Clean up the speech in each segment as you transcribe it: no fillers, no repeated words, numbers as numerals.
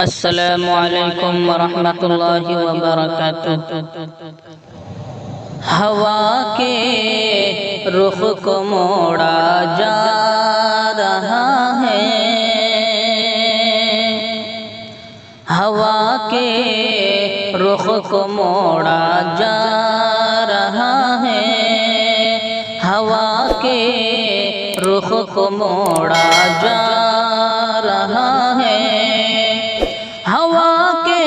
السلام علیکم ورحمۃ اللہ وبرکاتہ۔ ہوا کے رخ کو موڑا جا رہا ہے، ہوا کے رخ کو موڑا جا رہا ہے، ہوا کے رخ کو موڑا جا رہا ہے، ہوا کے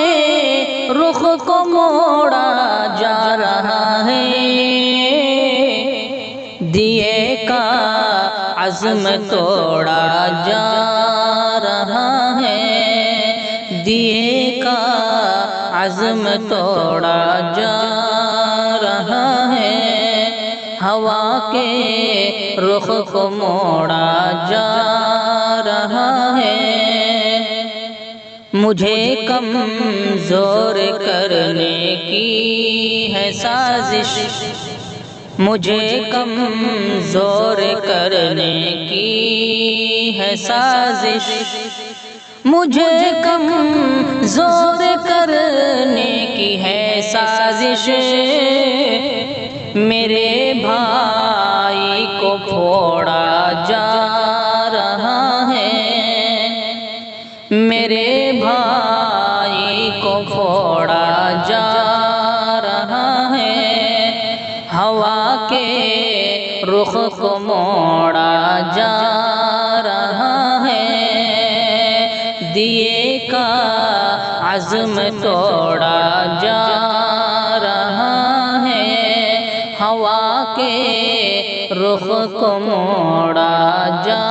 رخ کو موڑا جا رہا ہے، دیے کا عزم توڑا جا رہا ہے، دیے کا عزم توڑا جا رہا ہے، ہوا کے رخ کو موڑا جا رہا ہے، مجھے کمزور کرنے کی ہے سازش، مجھے کمزور کرنے کی ہے سازش، مجھے کمزور کرنے کی ہے سازش، میرے بھائی کو پھوڑا جا رہا ہے، میرے بھائی کو پھوڑا جا رہا ہے، ہوا کے رخ کو موڑا جا رہا ہے، دیے کا عزم توڑا جا رہا ہے، ہوا کے رخ کو موڑا جا